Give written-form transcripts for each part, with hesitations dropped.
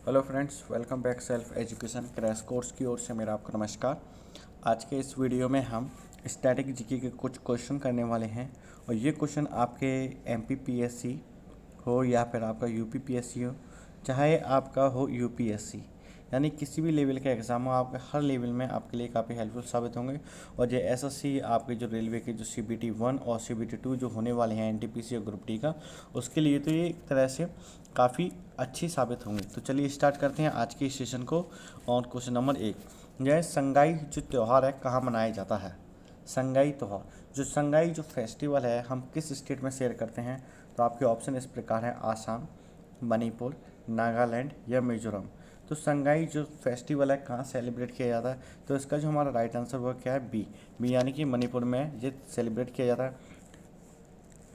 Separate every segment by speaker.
Speaker 1: Hello friends, welcome back self education crash course की ओर से मेरा आपका नमस्कार। आज के इस वीडियो में हम स्टैटिक जीके के कुछ क्वेश्चन करने वाले हैं और ये क्वेश्चन आपके एमपीपीएससी हो या फिर आपका यूपीपीएससी हो, चाहे आपका हो यूपीएससी, यानी किसी भी लेवल का एग्ज़ाम हो, आपके हर लेवल में आपके लिए काफ़ी हेल्पफुल साबित होंगे। और जो एसएससी आपके जो रेलवे के जो सीबीटी 1 और सीबीटी 2 जो होने वाले हैं एनटीपीसी और ग्रुप डी का, उसके लिए तो ये एक तरह से काफ़ी अच्छी साबित होंगी। तो चलिए स्टार्ट करते हैं आज के इस सेशन को। और क्वेश्चन नंबर 1, यह संगाई जो त्यौहार है कहाँ मनाया जाता है? संगाई त्यौहार, जो संगाई जो फेस्टिवल है हम किस स्टेट में शेयर करते हैं? तो आपके ऑप्शन इस प्रकार हैं: आसाम, मणिपुर, नागालैंड या मिजोरम। तो संगाई जो फेस्टिवल है कहाँ सेलिब्रेट किया जाता है? तो इसका जो हमारा राइट आंसर वो क्या है? बी यानी कि मणिपुर में ये सेलिब्रेट किया जाता है।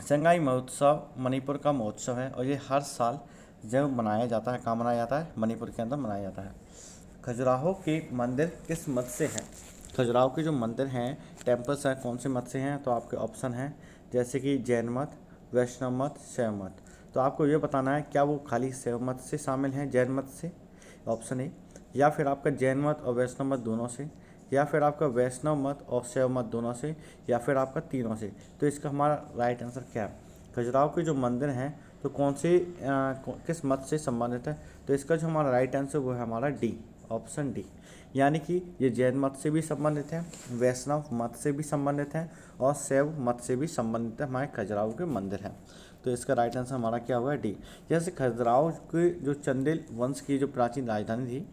Speaker 1: संगाई महोत्सव मणिपुर का महोत्सव है और ये हर साल जब मनाया जाता है, कहाँ मनाया जाता है? मणिपुर के अंदर मनाया जाता है। खजुराहो के मंदिर किस मत से हैं? खजुराहो के जो मंदिर हैं, टेम्पल्स हैं, कौन से मत से हैं? तो आपके ऑप्शन हैं जैसे कि जैन मत, वैष्णव मत, शैव मत। तो आपको ये बताना है क्या वो खाली शैव मत से शामिल हैं, जैन मत से, ऑप्शन ए, या फिर आपका जैन मत और वैष्णव मत दोनों से, या फिर आपका वैष्णव मत और शैव मत दोनों से, या फिर आपका तीनों से। तो इसका हमारा राइट आंसर क्या है? खजुराहो के जो मंदिर हैं तो कौन से किस मत से संबंधित है? तो इसका जो हमारा राइट आंसर वो है हमारा डी, ऑप्शन डी, यानी कि ये जैन मत से भी संबंधित है, वैष्णव मत से भी संबंधित है और शैव मत से भी संबंधित है, हमारे खजुराहो के मंदिर हैं। तो इसका राइट आंसर हमारा क्या हुआ? डी। जैसे खजुराहो के जो चंदेल वंश की जो प्राचीन राजधानी थी,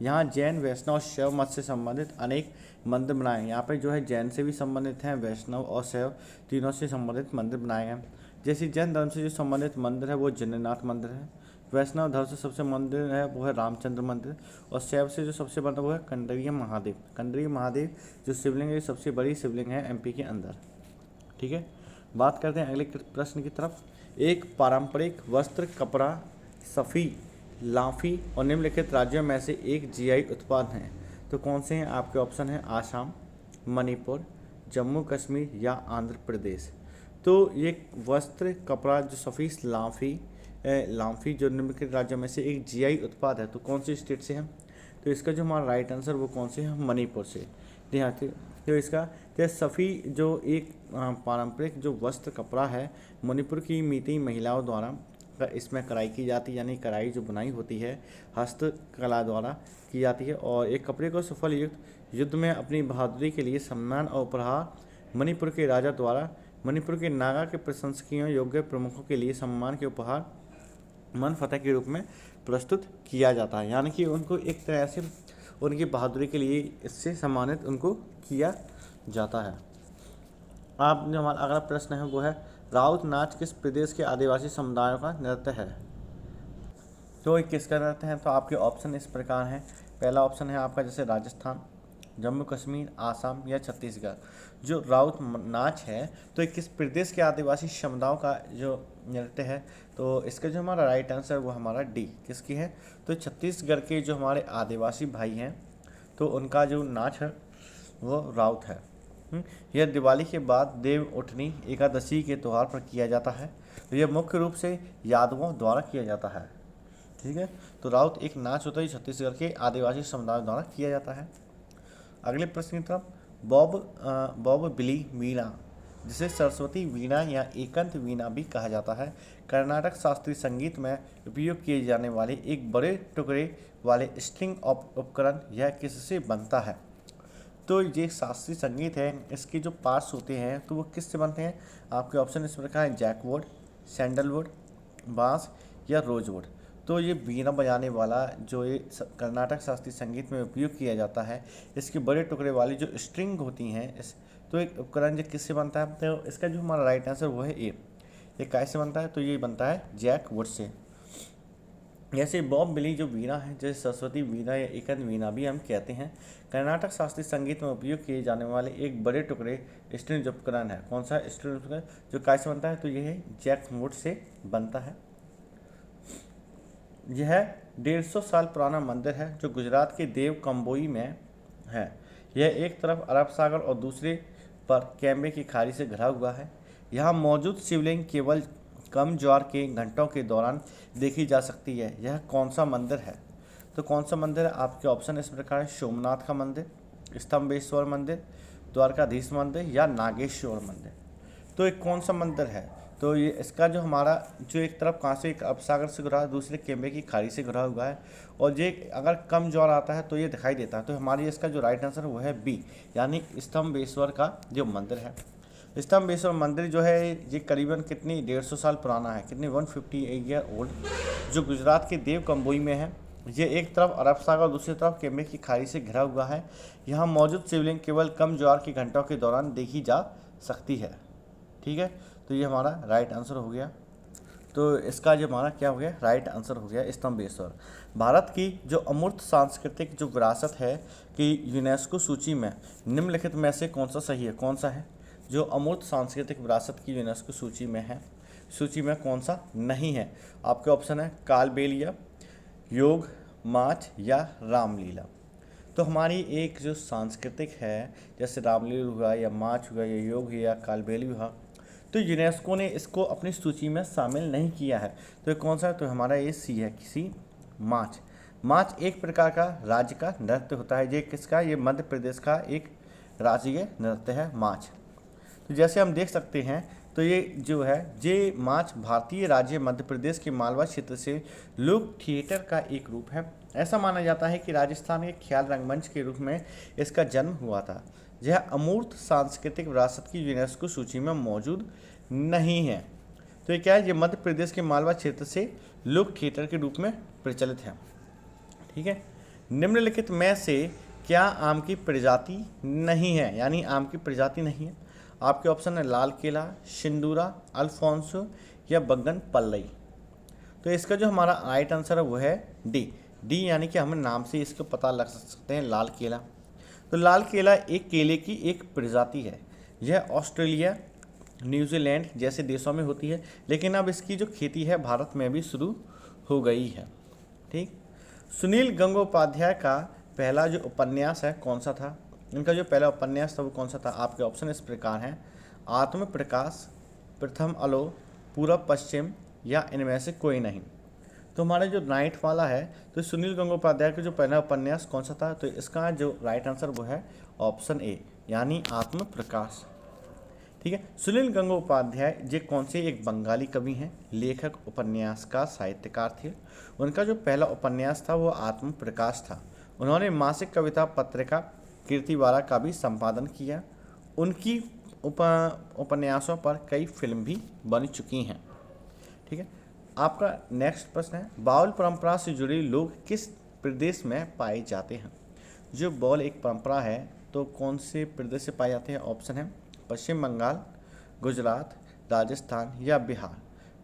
Speaker 1: यहाँ जैन, वैष्णव और शैव मत से संबंधित अनेक मंदिर बनाए हैं। यहाँ पर जो है जैन से भी संबंधित हैं, वैष्णव और शैव तीनों से संबंधित मंदिर बनाए गए। जैसे जैन धर्म से जो संबंधित मंदिर है वो जगन्नाथ मंदिर है, वैष्णव धर्म से सबसे मंदिर है वो है रामचंद्र मंदिर, और शैव से जो सबसे बड़ा वो है कंडरिया महादेव। कंडरिया महादेव जो शिवलिंग है, सबसे बड़ी शिवलिंग है एमपी के अंदर। ठीक है, बात करते हैं अगले प्रश्न की तरफ। एक पारंपरिक वस्त्र, कपड़ा, सफ़ी, लाफी और निम्नलिखित राज्यों में से एक जीआई उत्पाद हैं। तो कौन से हैं? आपके ऑप्शन हैं आसाम, मणिपुर, जम्मू कश्मीर या आंध्र प्रदेश। तो ये वस्त्र, कपड़ा, जो सफ़ी, लाफी जो निम्नलिखित राज्यों में से एक जीआई उत्पाद है, तो कौन सी स्टेट से है? तो इसका जो हमारा राइट आंसर वो कौन से है? मणिपुर से। ध्यान रखिए। तो इसका तो सफ़ी जो एक पारंपरिक जो वस्त्र, कपड़ा है, मणिपुर की मीती महिलाओं द्वारा इसमें कढ़ाई की जाती है, यानी कढ़ाई जो बुनाई होती है हस्तकला द्वारा की जाती है। और एक कपड़े को सफल युद्ध में अपनी बहादुरी के लिए सम्मान और उपहार मणिपुर के राजा द्वारा मणिपुर के नागा के प्रशंसकीय योग्य प्रमुखों के लिए सम्मान के उपहार मन फतेह के रूप में प्रस्तुत किया जाता है, यानी कि उनको एक तरह से उनकी बहादुरी के लिए इससे सम्मानित उनको किया जाता है। आप जो हमारा अगला प्रश्न है वो है राउत नाच किस प्रदेश के आदिवासी समुदायों का नृत्य है? तो ये किसका नृत्य है? तो आपके ऑप्शन इस प्रकार हैं। पहला ऑप्शन है आपका जैसे राजस्थान, जम्मू कश्मीर, आसाम या छत्तीसगढ़। जो राउत नाच है तो ये किस प्रदेश के आदिवासी समुदायों का जो नृत्य है? तो इसका जो हमारा राइट आंसर वो हमारा डी, किसकी है? तो छत्तीसगढ़ के जो हमारे आदिवासी भाई हैं तो उनका जो नाच है वो राउत है। यह दिवाली के बाद देव उठनी एकादशी के त्यौहार पर किया जाता है। तो यह मुख्य रूप से यादवों द्वारा किया जाता है। ठीक है, तो राउत एक नाच होता है छत्तीसगढ़ के आदिवासी समुदाय द्वारा किया जाता है। अगले प्रश्न की तरफ। बॉब बिली वीणा, जिसे सरस्वती वीणा या एकंत वीणा भी कहा जाता है, कर्नाटक शास्त्रीय संगीत में उपयोग किए जाने वाले एक बड़े टुकड़े वाले स्ट्रिंग उपकरण यह किससे बनता है? तो ये शास्त्रीय संगीत है, इसके जो पार्ट्स होते हैं तो वो किससे बनते हैं? आपके ऑप्शन इस प्रकार है जैकवुड, सैंडलवुड, बांस या रोजवुड। तो ये बीना बजाने वाला जो ये कर्नाटक शास्त्रीय संगीत में उपयोग किया जाता है, इसके बड़े टुकड़े वाली जो स्ट्रिंग होती हैं तो एक उपकरण जो किससे बनता है? तो इसका जो हमारा राइट आंसर वो है ए। ये कैसे बनता है? तो ये बनता है जैकवुड से। जैसे बॉब बिली जो वीणा है, जैसे सरस्वती वीणा या एकंत वीणा भी हम कहते हैं, कर्नाटक शास्त्रीय संगीत में उपयोग किए जाने वाले एक बड़े टुकड़े स्ट्रिंग उपकरण है। कौन सा स्ट्रिंग उपकरण जो कैसे बनता है? तो यह जैकवुड से बनता है। यह 150 साल पुराना मंदिर है जो गुजरात के देव कंबोई में है। यह एक तरफ अरब सागर और दूसरे पर कैम्बे की खाड़ी से घिरा हुआ है। यहाँ मौजूद शिवलिंग केवल कम ज्वार के घंटों के दौरान देखी जा सकती है। यह कौन सा मंदिर है? तो कौन सा मंदिर है? आपके ऑप्शन इस प्रकार है, सोमनाथ का मंदिर, स्तंभेश्वर मंदिर, द्वारकाधीश मंदिर या नागेश्वर मंदिर। तो एक कौन सा मंदिर है? तो ये इसका जो हमारा जो एक तरफ कहाँ से, एक अरब सागर से घिरा है, दूसरे केम्बे की खाड़ी से घिरा हुआ है, और ये अगर कम ज्वार आता है तो ये दिखाई देता है। तो हमारी इसका जो राइट आंसर है वो है बी, यानी स्तंभेश्वर का जो मंदिर है। स्तंभेश्वर मंदिर जो है ये करीबन कितनी 150 साल पुराना है, कितनी 150 ईयर ओल्ड, जो गुजरात के देव कंबोई में है। ये एक तरफ अरब सागर और दूसरी तरफ केम्बे की खाड़ी से घिरा हुआ है। यहाँ मौजूद शिवलिंग केवल कम ज्वार के घंटों के दौरान देखी जा सकती है। ठीक है, तो ये हमारा राइट आंसर हो गया। तो इसका जो हमारा क्या हो गया, राइट आंसर हो गया स्तंभेश्वर। भारत की जो अमूर्त सांस्कृतिक जो विरासत है कि यूनेस्को सूची में निम्नलिखित में से कौन सा सही है? कौन सा है जो अमूर्त सांस्कृतिक विरासत की यूनेस्को सूची में है? सूची में कौन सा नहीं है? आपके ऑप्शन है कालबेलिया, योग, माच या रामलीला। तो हमारी एक जो सांस्कृतिक है, जैसे रामलीला हुआ या माच हुआ या योग हुआ या कालबेली हुआ, तो यूनेस्को ने इसको अपनी सूची में शामिल नहीं किया है। तो ये कौन सा है? तो हमारा ये सी है, किसी माच। माच एक प्रकार का राज्य का नृत्य होता है। ये किसका? ये मध्य प्रदेश का एक राज्य नृत्य है माच। तो जैसे हम देख सकते हैं, तो ये जो है ये माच भारतीय राज्य मध्य प्रदेश के मालवा क्षेत्र से लोक थिएटर का एक रूप है। ऐसा माना जाता है कि राजस्थान के ख्याल रंगमंच के रूप में इसका जन्म हुआ था। यह अमूर्त सांस्कृतिक विरासत की यूनेस्को सूची में मौजूद नहीं है। तो ये क्या है? ये मध्य प्रदेश के मालवा क्षेत्र से लोक थिएटर के रूप में प्रचलित है। ठीक है, निम्नलिखित में से क्या आम की प्रजाति नहीं है? यानी आम की प्रजाति नहीं है। आपके ऑप्शन है लाल केला, सिंदूरा, अल्फोंसो या बग्गन पल्लई। तो इसका जो हमारा राइट आंसर है वो है डी। डी यानी कि हम नाम से इसको पता लग सकते हैं, लाल केला। तो लाल केला एक केले की एक प्रजाति है। यह ऑस्ट्रेलिया, न्यूजीलैंड जैसे देशों में होती है, लेकिन अब इसकी जो खेती है भारत में भी शुरू हो गई है। ठीक, सुनील गंगोपाध्याय का पहला जो उपन्यास है कौन सा था? इनका जो पहला उपन्यास था वो कौन सा था? आपके ऑप्शन इस प्रकार हैं, आत्म प्रकाश, प्रथम आलो, पूर्व पश्चिम या इनमें से कोई नहीं। तो हमारा जो राइट वाला है, तो सुनील गंगोपाध्याय का जो पहला उपन्यास कौन सा था? तो इसका जो राइट आंसर वो है ऑप्शन ए, यानी आत्म प्रकाश। ठीक है, सुनील गंगोपाध्याय ये कौन से एक बंगाली कवि हैं, लेखक, उपन्यासकार, साहित्यकार थे। उनका जो पहला उपन्यास था वो आत्म प्रकाश था। उन्होंने मासिक कविता पत्रिका कीर्तिवारा का भी संपादन किया। उनकी उपन्यासों पर कई फिल्म भी बन चुकी हैं। ठीक है, आपका नेक्स्ट प्रश्न है, बाउल परंपरा से जुड़े लोग किस प्रदेश में पाए जाते हैं? जो बाउल एक परंपरा है तो कौन से प्रदेश से पाए जाते हैं? ऑप्शन है पश्चिम बंगाल, गुजरात, राजस्थान या बिहार।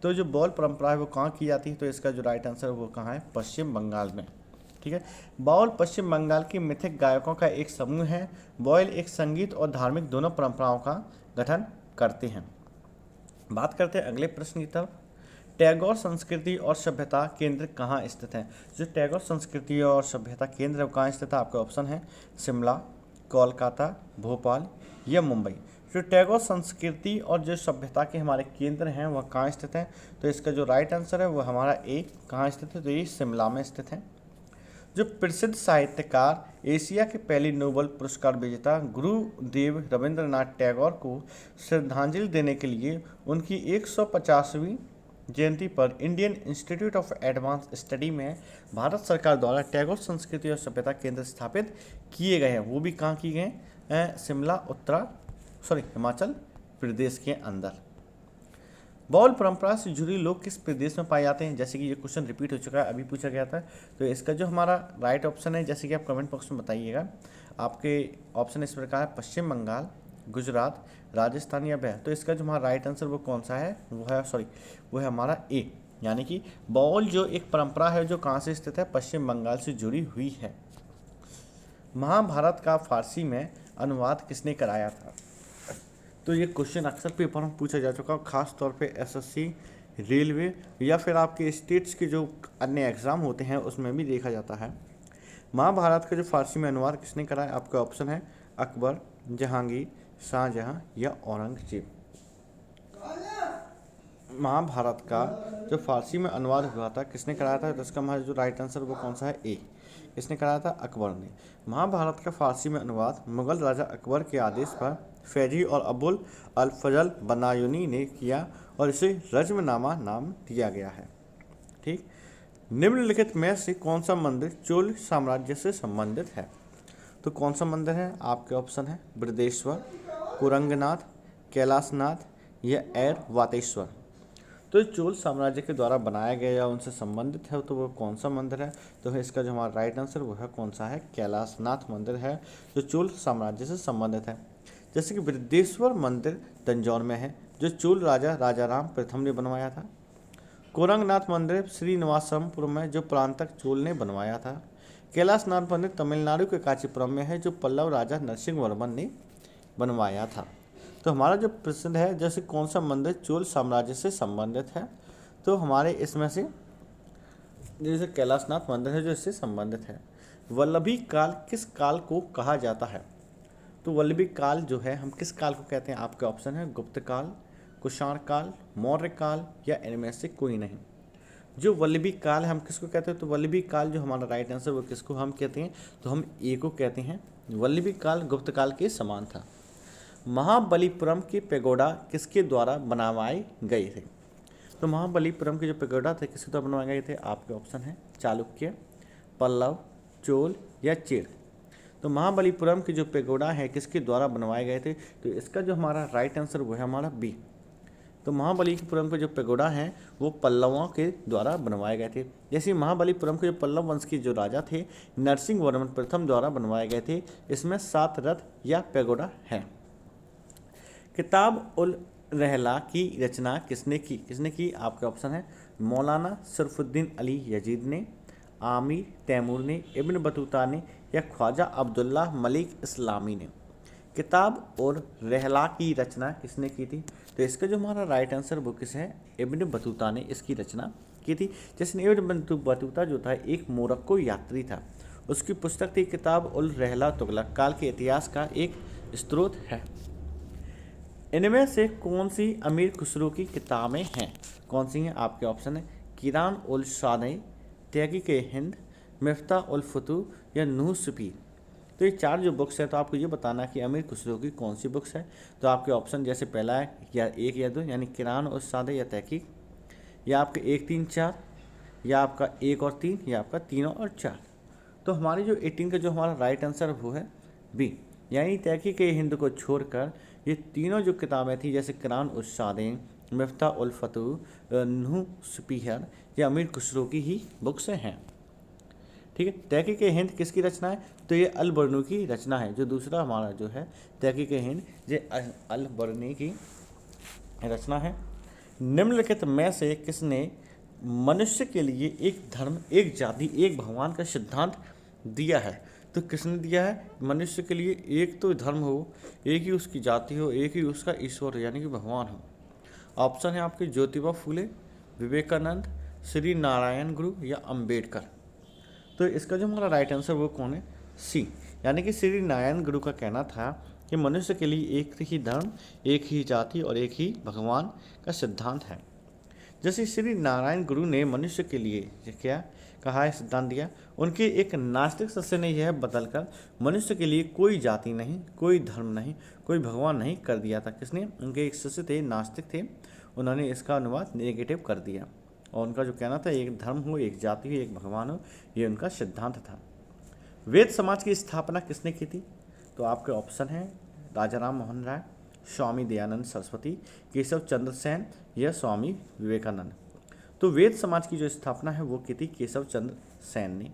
Speaker 1: तो जो बाउल परंपरा है वो कहाँ की जाती है? तो इसका जो राइट आंसर है वो कहाँ है? पश्चिम बंगाल में। ठीक है, बाउल पश्चिम बंगाल के मिथिक गायकों का एक समूह है। बाउल एक संगीत और धार्मिक दोनों परंपराओं का गठन करते हैं। बात करते हैं अगले प्रश्न की तरफ। टैगोर संस्कृति और सभ्यता केंद्र कहाँ स्थित है? जो टैगोर संस्कृति और सभ्यता केंद्र कहाँ स्थित है? आपके ऑप्शन है शिमला, कोलकाता, भोपाल या मुंबई। जो टैगोर संस्कृति और जो सभ्यता के हमारे केंद्र हैं वह कहाँ स्थित हैं? तो इसका जो राइट आंसर है वो हमारा ए, कहाँ स्थित है? तो ये शिमला में स्थित है। जो प्रसिद्ध साहित्यकार, एशिया के पहले नोबेल पुरस्कार विजेता गुरुदेव रविंद्रनाथ टैगोर को श्रद्धांजलि देने के लिए उनकी 150वीं जयंती पर Indian institute of advance study में भारत सरकार द्वारा टैगोर संस्कृति और सभ्यता केंद्र स्थापित किए गए हैं। वो भी कहाँ किए गए हैं? शिमला, हिमाचल प्रदेश के अंदर। बाउल परंपरा से जुड़े लोग किस प्रदेश में पाए जाते हैं? जैसे कि ये क्वेश्चन रिपीट हो चुका है, अभी पूछा गया था। तो इसका जो हमारा राइट ऑप्शन है, जैसे कि आप कमेंट बॉक्स में बताइएगा, आपके ऑप्शन इस प्रकार है पश्चिम बंगाल, गुजरात, राजस्थान या बिहार। तो इसका जो हमारा राइट आंसर वो कौन सा है? वो है हमारा ए, यानी कि बाउल जो एक परंपरा है जो कहाँ से स्थित है? पश्चिम बंगाल से जुड़ी हुई है। महाभारत का फारसी में अनुवाद किसने कराया था? तो ये क्वेश्चन अक्सर पेपर में पूछा जा चुका है, खास तौर पे एसएससी, रेलवे या फिर आपके स्टेट्स के जो अन्य एग्ज़ाम होते हैं उसमें भी देखा जाता है। महाभारत का जो फारसी में अनुवाद किसने कराया? आपका ऑप्शन है अकबर, जहांगीर, शाहजहां या औरंगजेब। महाभारत का जो फारसी में अनुवाद हुआ था किसने कराया था? तो इसका हमारा जो राइट आंसर वो कौन सा है? ए। किसने कराया था? अकबर ने। महाभारत का फारसी में अनुवाद मुगल राजा अकबर के आदेश पर फैजी और अबुल अल फजल बनायुनी ने किया और इसे रज्मनामा नाम दिया गया है। ठीक। निम्नलिखित में से कौन सा मंदिर चोल साम्राज्य से संबंधित है? तो कौन सा मंदिर है? आपके ऑप्शन है बृहदेश्वर, कुरंगनाथ, कैलाशनाथ या ऐरावतेश्वर। तो चोल साम्राज्य के द्वारा बनाया गया या उनसे संबंधित है तो वो कौन सा मंदिर है? तो इसका जो हमारा राइट आंसर वो है कौन सा है? कैलाशनाथ मंदिर है जो चोल साम्राज्य से संबंधित है। जैसे कि बृहदेश्वर मंदिर तंजौर में है जो चोल राजा राजाराम प्रथम ने बनवाया था। कोरंगनाथ मंदिर श्रीनिवासपुर में जो प्रांतक चोल ने बनवाया था। कैलाशनाथ मंदिर तमिलनाडु के कांचीपुरम में है जो पल्लव राजा नरसिंह वर्मन ने बनवाया था। तो हमारा जो प्रश्न है जैसे कौन सा मंदिर चोल साम्राज्य से संबंधित है, तो हमारे इसमें से जैसे कैलाशनाथ मंदिर है जो इससे संबंधित है। वल्लभी काल किस काल को कहा जाता है? तो वल्लभी काल जो है हम किस काल को कहते हैं? आपके ऑप्शन है गुप्त काल, कुषाण काल, मौर्य काल या इनमें से कोई नहीं। जो वल्लभी काल है हम किसको कहते हैं? तो वल्लभी काल जो हमारा राइट आंसर वो किसको हम कहते हैं? तो हम ए को कहते हैं। वल्लभी काल गुप्त काल के समान था। महाबलीपुरम के पेगोडा किसके द्वारा बनवाए गए थे? तो महाबलीपुरम के जो पेगोडा थे किसके द्वारा बनवाए गए थे? आपके ऑप्शन है चालुक्य, पल्लव, चोल या चेर। तो महाबलीपुरम के जो पेगोडा है किसके द्वारा बनवाए गए थे? तो इसका जो हमारा राइट आंसर वो है हमारा बी। तो महाबलीपुरम के जो पेगोडा हैं वो पल्लवों के द्वारा बनवाए गए थे। जैसे महाबलीपुरम के जो पल्लव वंश के जो राजा थे नरसिंह वर्मन प्रथम द्वारा बनवाए गए थे। इसमें 7 रथ या पेगोडा है। किताब उल रहला की रचना किसने की? आपके ऑप्शन है मौलाना शरफुद्दीन अली यजीद ने, आमिर तैमूर ने, इब्न बतूता ने या ख्वाजा अब्दुल्ला मलिक इस्लामी ने। किताब और रहला की रचना किसने की थी? तो इसका जो हमारा राइट आंसर वो किस है? इब्न बतूता ने इसकी रचना की थी। जैसे इब्न बतूता जो था एक मोरक्को यात्री था। उसकी पुस्तक थी किताब उल रहला तुगलक काल के इतिहास का एक स्रोत है। इनमें से कौन सी अमीर खुसरो की किताबें हैं? कौन सी हैं? आपके ऑप्शन है किरान उल शादई, तहकीक हिंद, मिफ्ता उल फतूह या नूह सपीर। तो ये 4 जो बुक्स है तो आपको ये बताना है कि अमीर खुसरो की कौन सी बुक्स है। तो आपके ऑप्शन जैसे पहला है या 1 या 2 यानी किरान उल शादई या तहकीक, या आपके 1, 3, 4 या आपका 1 और 3 या आपका 3 और 4। तो हमारी जो 18 का जो हमारा राइट आंसर वो है बी, यानी तहकीक हिंद को छोड़कर ये तीनों जो किताबें थी जैसे किरान उल शादई, मिफ्ता उल फतूह, नूह सपीर ये अमीर खुसरो की ही बुक्स हैं। ठीक है। तहकीक हिंद किसकी रचना है? तो ये अल बर्नी की रचना है। जो दूसरा हमारा जो है तहकीक हिंद ये अल बर्नी की रचना है। निम्नलिखित में से किसने मनुष्य के लिए एक धर्म, एक जाति, एक भगवान का सिद्धांत दिया है? तो किसने दिया है? मनुष्य के लिए एक तो धर्म हो, एक ही उसकी जाति हो, एक ही उसका ईश्वर यानी कि भगवान हो। ऑप्शन है आपके ज्योतिबा फूले, विवेकानंद, श्री नारायण गुरु या अंबेडकर। तो इसका जो हमारा राइट आंसर वो कौन है? सी, यानी कि श्री नारायण गुरु का कहना था कि मनुष्य के लिए एक ही धर्म, एक ही जाति और एक ही भगवान का सिद्धांत है। जैसे श्री नारायण गुरु ने मनुष्य के लिए क्या कहा है, सिद्धांत दिया, उनके एक नास्तिक सदस्य ने यह बदलकर मनुष्य के लिए कोई जाति नहीं, कोई धर्म नहीं, कोई भगवान नहीं कर दिया था। किसने? उनके एक सदस्य थे, नास्तिक थे, उन्होंने इसका अनुवाद नेगेटिव कर दिया और उनका जो कहना था एक धर्म हो, एक जाति हो, एक भगवान हो, ये उनका सिद्धांत था। वेद समाज की स्थापना किसने की थी? तो आपके ऑप्शन है राजा राम मोहन राय, स्वामी दयानंद सरस्वती, केशव चंद्र सेन या स्वामी विवेकानंद। तो वेद समाज की जो स्थापना है वो की थी केशव चंद्र सेन ने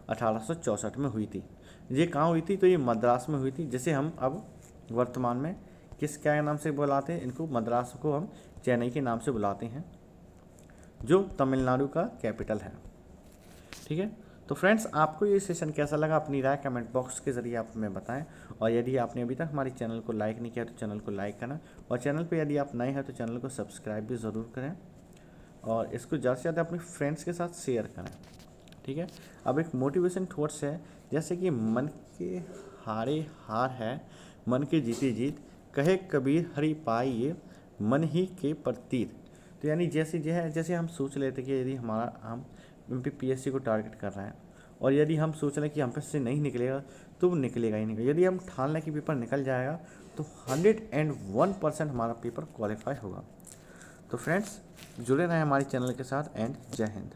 Speaker 1: 1864 में हुई थी। ये कहाँ हुई थी? तो ये मद्रास में हुई थी, जिसे हम अब वर्तमान में किस क्या नाम से बुलाते हैं? इनको मद्रास को हम चेन्नई के नाम से बुलाते हैं जो तमिलनाडु का कैपिटल है। ठीक है। तो फ्रेंड्स आपको ये सेशन कैसा लगा अपनी राय कमेंट बॉक्स के जरिए आप हमें बताएं और यदि आपने अभी तक हमारे चैनल को लाइक नहीं किया तो चैनल को लाइक करना और चैनल पे यदि आप नए हैं तो चैनल को सब्सक्राइब भी ज़रूर करें और इसको ज़्यादा से ज़्यादा अपने फ्रेंड्स के साथ शेयर करें। ठीक है। अब एक मोटिवेशन थॉट्स है जैसे कि मन के हारे हार है, मन के जीते जीत, कहे कबीर हरि पाइए मन ही के प्रतीत। तो यानी जैसे हम सोच लेते कि यदि हम MPPSC को टारगेट कर रहे हैं और यदि हम सोच रहे हैं कि हम पे से नहीं निकलेगा तो वो निकलेगा ही नहीं। यदि हम ठान लें कि पेपर निकल जाएगा तो 101% हमारा पेपर क्वालिफाई होगा। तो फ्रेंड्स जुड़े रहें हमारे चैनल के साथ एंड जय हिंद।